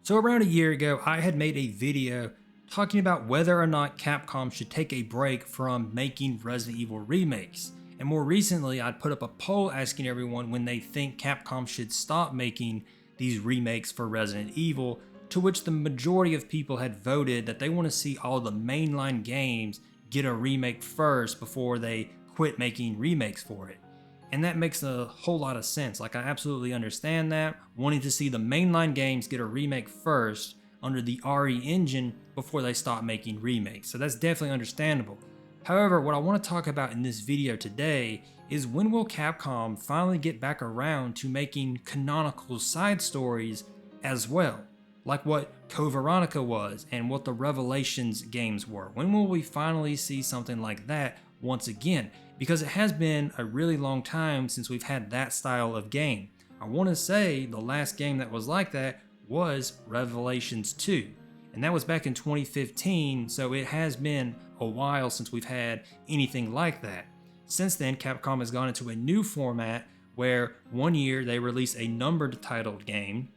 So around a year ago, I had made a video talking about whether or not Capcom should take a break from making Resident Evil remakes. And more recently, I'd put up a poll asking everyone when they think Capcom should stop making these remakes for Resident Evil, to which the majority of people had voted that they want to see all the mainline games get a remake first before they quit making remakes for it. And that makes a whole lot of sense. Like, I absolutely understand that, wanting to see the mainline games get a remake first under the RE engine before they stop making remakes. So that's definitely understandable. However, what I want to talk about in this video today is when will Capcom finally get back around to making canonical side stories as well? Like what Code Veronica was and what the Revelations games were. When will we finally see something like that once again? Because it has been a really long time since we've had that style of game. I want to say the last game that was like that was Revelations 2. And that was back in 2015, so it has been a while since we've had anything like that. Since then, Capcom has gone into a new format where one year they release a numbered titled game,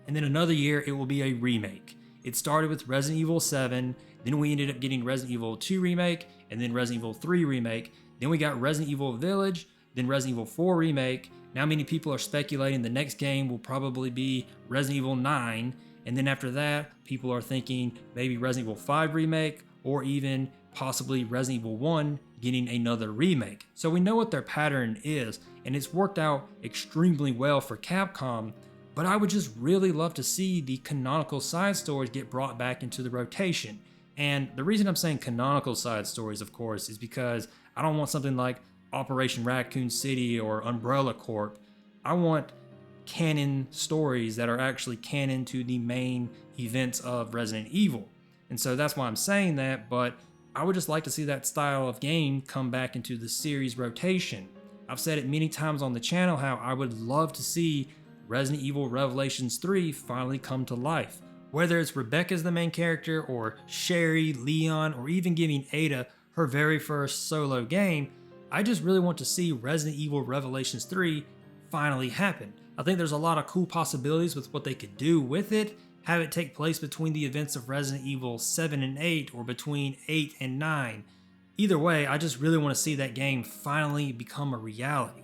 and then another year it will be a remake. It started with Resident Evil 7, then we ended up getting Resident Evil 2 remake, and then Resident Evil 3 remake. Then we got Resident Evil Village, then Resident Evil 4 remake. Now many people are speculating the next game will probably be Resident Evil 9, and then after that, people are thinking maybe Resident Evil 5 remake, or even possibly Resident Evil 1 getting another remake. So we know what their pattern is, and it's worked out extremely well for Capcom. But I would just really love to see the canonical side stories get brought back into the rotation. And the reason I'm saying canonical side stories, of course, is because I don't want something like Operation Raccoon City or Umbrella Corp. I want canon stories that are actually canon to the main events of Resident Evil. And so that's why I'm saying that, but I would just like to see that style of game come back into the series rotation. I've said it many times on the channel how I would love to see Resident Evil Revelations 3 finally come to life. Whether it's Rebecca as the main character, or Sherry, Leon, or even giving Ada her very first solo game, I just really want to see Resident Evil Revelations 3 finally happen. I think there's a lot of cool possibilities with what they could do with it. Have it take place between the events of Resident Evil 7 and 8, or between 8 and 9. Either way, I just really want to see that game finally become a reality.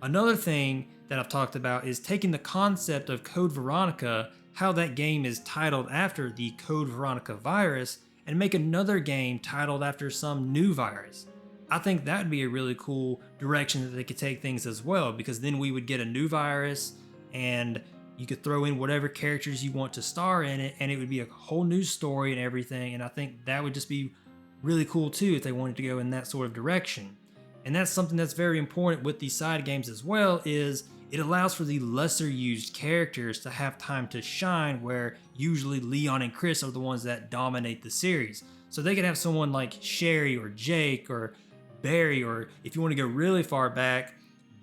Another thing that I've talked about is taking the concept of Code Veronica, how that game is titled after the Code Veronica virus, and make another game titled after some new virus. I think that would be a really cool direction that they could take things as well, because then we would get a new virus and you could throw in whatever characters you want to star in it, and it would be a whole new story and everything. And I think that would just be really cool too if they wanted to go in that sort of direction. And that's something that's very important with these side games as well, is it allows for the lesser used characters to have time to shine, where usually Leon and Chris are the ones that dominate the series. So they could have someone like Sherry or Jake or Barry, or if you want to go really far back,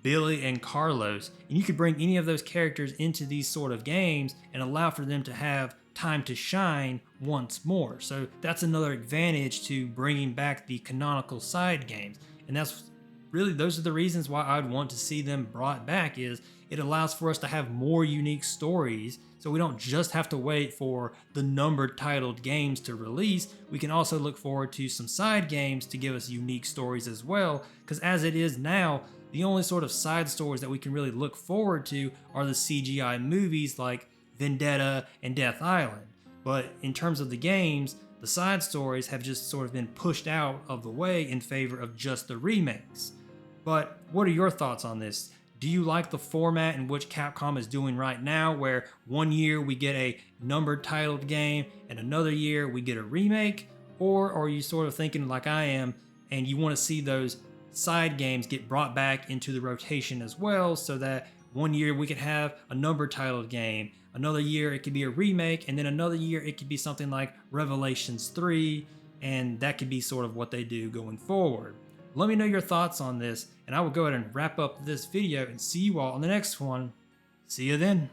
Billy and Carlos. And you could bring any of those characters into these sort of games and allow for them to have time to shine once more. So that's another advantage to bringing back the canonical side games. And that's really, those are the reasons why I'd want to see them brought back, is it allows for us to have more unique stories, so we don't just have to wait for the numbered titled games to release. We can also look forward to some side games to give us unique stories as well, because as it is now, the only sort of side stories that we can really look forward to are the CGI movies like Vendetta and Death Island. But in terms of the games, the side stories have just sort of been pushed out of the way in favor of just the remakes. But what are your thoughts on this? Do you like the format in which Capcom is doing right now, where one year we get a numbered titled game and another year we get a remake? Or are you sort of thinking like I am, and you want to see those side games get brought back into the rotation as well, so that one year we could have a numbered titled game, another year it could be a remake, and then another year it could be something like Revelations 3, and that could be sort of what they do going forward. Let me know your thoughts on this, and I will go ahead and wrap up this video and see you all on the next one. See you then.